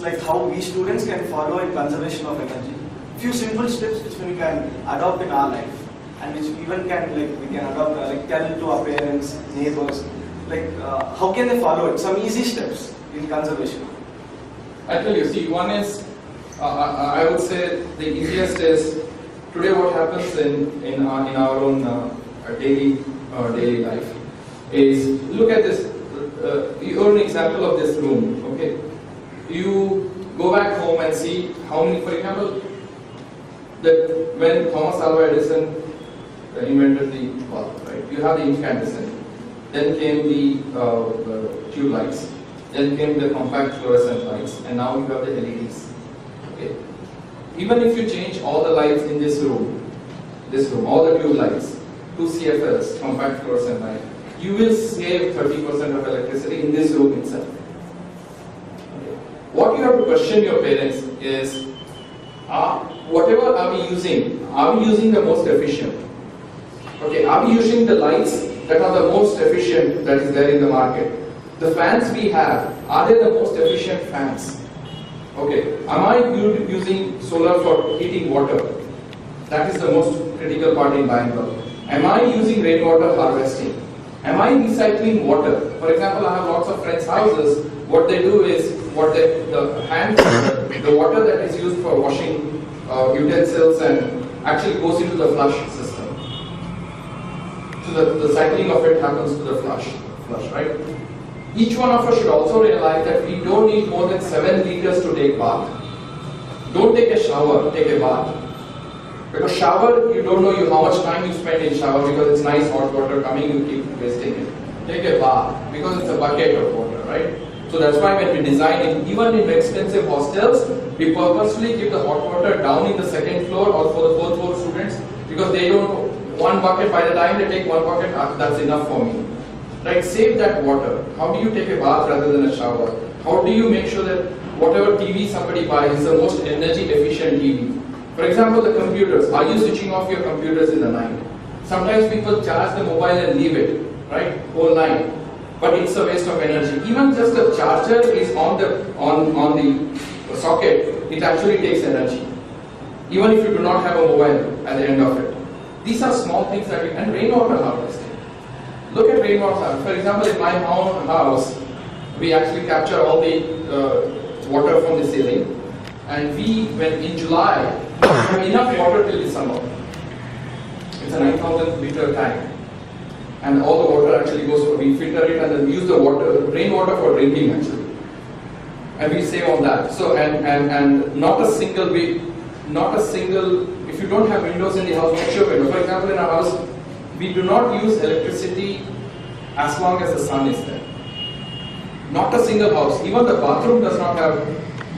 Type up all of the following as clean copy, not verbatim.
like how we students can follow in conservation of energy. Few simple steps which we can adopt in our life, and which even can we can adopt tell to our parents, neighbors, how can they follow it? Some easy steps in conservation. I tell you, see, one is I would say the easiest is today what happens in our own daily life is look at this. You earn an example of this room, okay? You go back home and see how many, for example, that when Thomas Alva Edison invented the bulb, right? You have the incandescent, then came the tube lights, then came the compact fluorescent lights, and now you have the LEDs. Okay? Even if you change all the lights in this room, all the tube lights, to CFLs, compact fluorescent light, you will save 30% of electricity in this room itself. Okay. What you have to question your parents is, whatever are we using the most efficient? Okay, are we using the lights that are the most efficient that is there in the market? The fans we have, are they the most efficient fans? Okay, am I using solar for heating water? That is the most critical part in Bangalore. Am I using rainwater harvesting? Am I recycling water? For example, I have lots of friends' houses. What they do is, the water that is used for washing utensils and actually goes into the flush system. So the cycling of it happens to the flush, right? Each one of us should also realize that we don't need more than 7 liters to take bath. Don't take a shower, take a bath. Because shower, you don't know how much time you spend in shower because it's nice hot water coming, you keep wasting it. Take a bath because it's a bucket of water, right? So that's why when we design it, even in expensive hostels, we purposely keep the hot water down in the second floor or for the fourth floor students because they don't, one bucket, by the time they take one bucket, that's enough for me. Right? Save that water. How do you take a bath rather than a shower? How do you make sure that whatever TV somebody buys is the most energy efficient TV? For example, the computers. Are you switching off your computers in the night? Sometimes people charge the mobile and leave it, right, whole night. But it's a waste of energy. Even just the charger is on the socket, it actually takes energy. Even if you do not have a mobile at the end of it. These are small things that we can. Rainwater harvesting. Look at rainwater harvesting. For example, in my own house, we actually capture all the water from the ceiling. And when in July, we have enough water till December. It's a 9,000 liter tank. And all the water actually goes for, we filter it and then we use the rainwater for drinking actually. And we save on that. So, and not a single, if you don't have windows in the house, make sure window. For example, in our house, we do not use electricity as long as the sun is there. Not a single house. Even the bathroom does not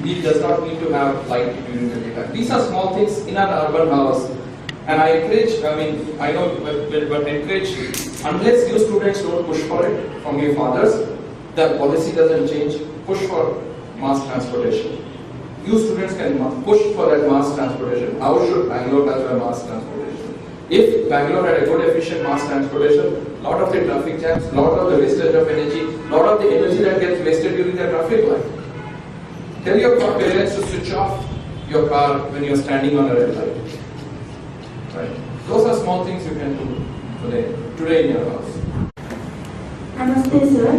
need to have light during the daytime. These are small things in an urban house. And I encourage, I know, but encourage, unless you students don't push for it from your fathers, the policy doesn't change, push for mass transportation. You students can push for that mass transportation. How should Bangalore have a mass transportation? If Bangalore had a good efficient mass transportation, lot of the traffic jams, lot of the wastage of energy, lot of the energy that gets wasted during the traffic light. Tell your parents to switch off your car when you're standing on a red light. Right. Those are small things you can do today in your house. Namaste, sir.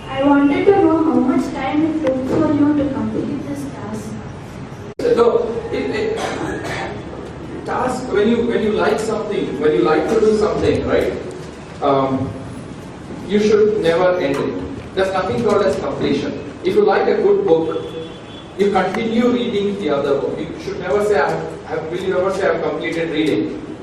I wanted to know how much time it took for you to complete this task. So, task when you like something, when you like to do something, right? You should never end it. There's nothing called as completion. If you like a good book, you continue reading the other book. You should never say, I've completed reading.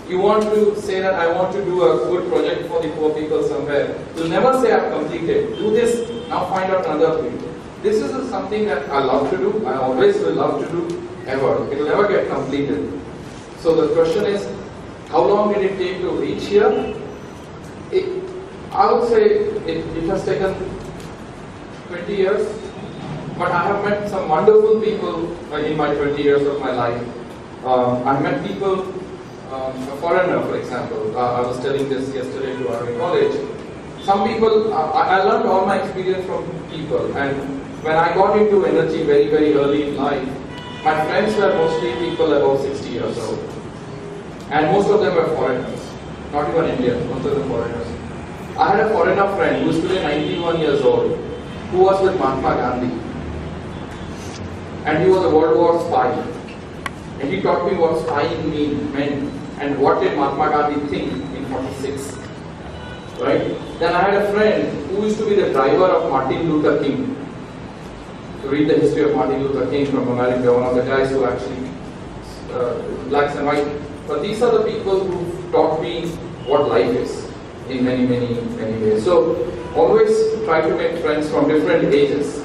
You want to say that I want to do a good project for the poor people somewhere. You'll never say I've completed. Do this, now find out another thing. This is something that I love to do, I always will love to do, ever. It will never get completed. So the question is, how long did it take to reach here? I would say it has taken 20 years. But I have met some wonderful people in my 20 years of my life. I met people, a foreigner for example, I was telling this yesterday to our college. Some people, I learned all my experience from people, and when I got into energy very, very early in life, my friends were mostly people above 60 years old. And most of them were foreigners, not even Indians, most of them foreigners. I had a foreigner friend who is today 91 years old, who was with Mahatma Gandhi. And he was a World War spy. And he taught me what spying meant and what did Mahatma Gandhi think in 46. Right? Then I had a friend who used to be the driver of Martin Luther King. To read the history of Martin Luther King from America, one of the guys who actually, blacks and white. But these are the people who taught me what life is in many, many, many ways. So always try to make friends from different ages.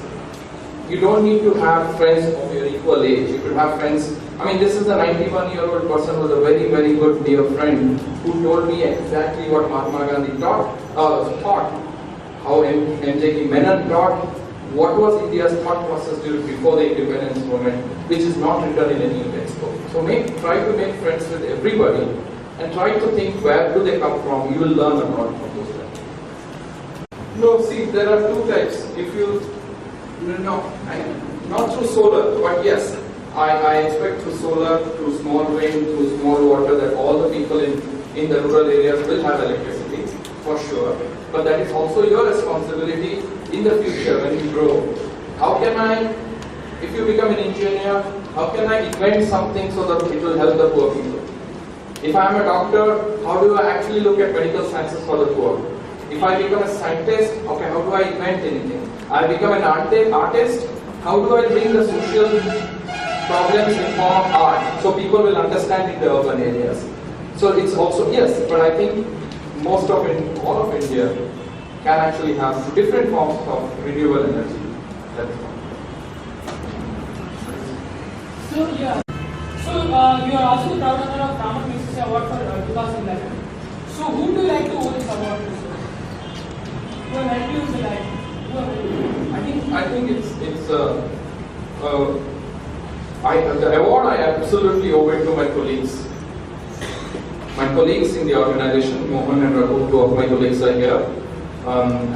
You don't need to have friends of your equal age. You could have friends. I mean, this is a 91-year-old person who was a very, very good dear friend who told me exactly what Mahatma Gandhi taught, how M.J.K. Menon taught, what was India's thought process before the independence movement, which is not written in any textbook. So try to make friends with everybody and try to think where do they come from. You will learn a lot from those guys. No, see, there are two types. If you, not through solar, but yes, I expect through solar, through small wind, through small water, that all the people in the rural areas will have electricity, for sure. But that is also your responsibility in the future when you grow. How can I, if you become an engineer, how can I invent something so that it will help the poor people? If I am a doctor, how do I actually look at medical sciences for the poor? If I become a scientist, okay, how do I invent anything? I become an artist, how do I bring the social problems in form of art so people will understand in the urban areas? So it's also, yes, but I think most of it, all of India can actually have different forms of renewable energy. That is one. So yeah, so you are also the proud owner of Raman Magsaysay Award for 2011. So who do you like to owe this award to? Who have helped you in the life? I think the award I absolutely owe it to my colleagues. My colleagues in the organization, Mohan and Raghu, two of my colleagues are here. And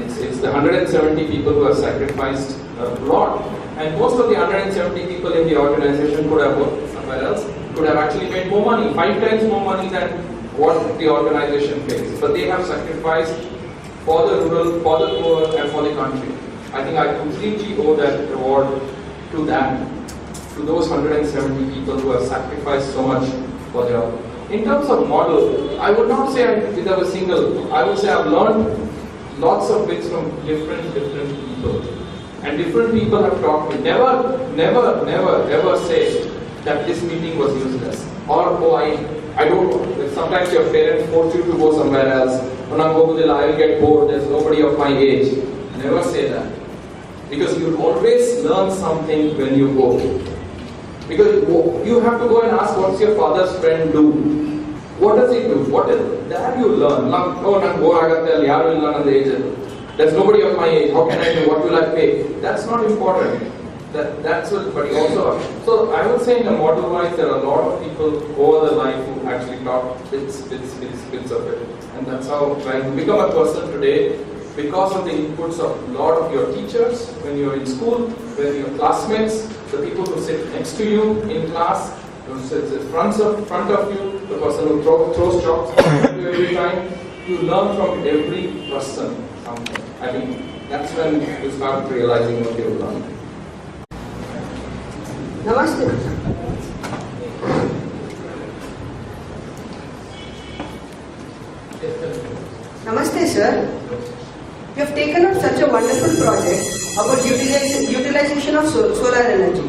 it's the 170 people who have sacrificed a lot. And most of the 170 people in the organization could have worked somewhere else, could have actually made more money, 5 times more money than what the organization pays. But they have sacrificed for the rural, for the poor, and for the country. I think I completely owe that award to them, to those 170 people who have sacrificed so much for their. In terms of model, I would not say I have a single. I would say I've learned lots of bits from different people, and different people have taught me. Never, ever say that this meeting was useless, or I don't know. Sometimes your parents force you to go somewhere else. When I go to the I will get bored. There's nobody of my age. Never say that, because you always learn something when you go. Because you have to go and ask, what's your father's friend do? What does he do? What is that you learn? There's nobody of my age. How can I do? What will I pay? That's not important. That's what. But also, so I would say in a model wise, there are a lot of people over the life who actually taught bits of it, and that's how when you become a person today, because of the inputs of a lot of your teachers when you're in school, when your classmates, the people who sit next to you in class, who sits in front of you, the person who throws jobs at you every time, you learn from every person something. I think that's when you start realizing what you've learned. Namaste. Namaste, sir. You have taken up such a wonderful project about utilization of solar energy.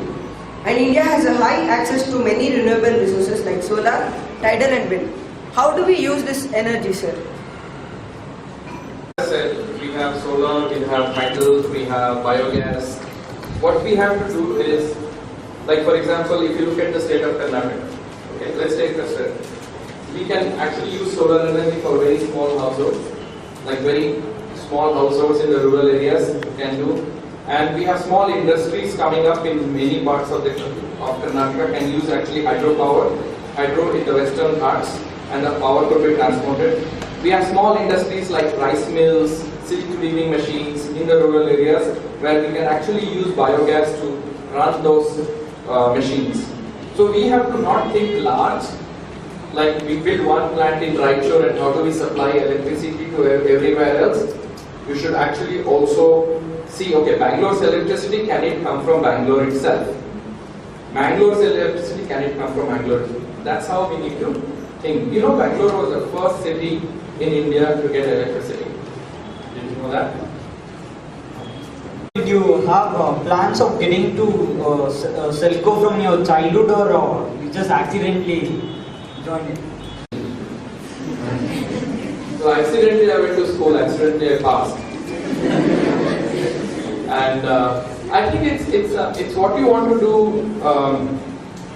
And India has a high access to many renewable resources like solar, tidal and wind. How do we use this energy, sir? As I said, we have solar, we have tidal, we have biogas. What we have to do is, like for example, if you look at the state of Karnataka, okay, let's take the state. We can actually use solar energy for very small households, like very small households in the rural areas can do. And we have small industries coming up in many parts of Karnataka can use actually hydro in the western parts, and the power could be transported. We have small industries like rice mills, silt cleaning machines in the rural areas where we can actually use biogas to run those machines. So we have to not think large, like we build one plant in Raichur and how do we supply electricity to everywhere else. You should actually also see, okay, Bangalore's electricity, can it come from Bangalore itself? Mangalore's electricity, can it come from Bangalore? That's how we need to think. You know, Bangalore was the first city in India to get electricity. Did you know that? Did you have plans of getting to Selco from your childhood, or you just accidentally joined it? So accidentally I went to school, accidentally I passed. And I think it's what you want to do.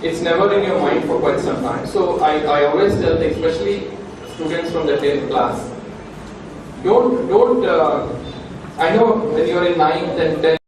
It's never in your mind for quite some time. So I always tell, especially students from the 10th class, don't. I know when you're in 9th and 10th.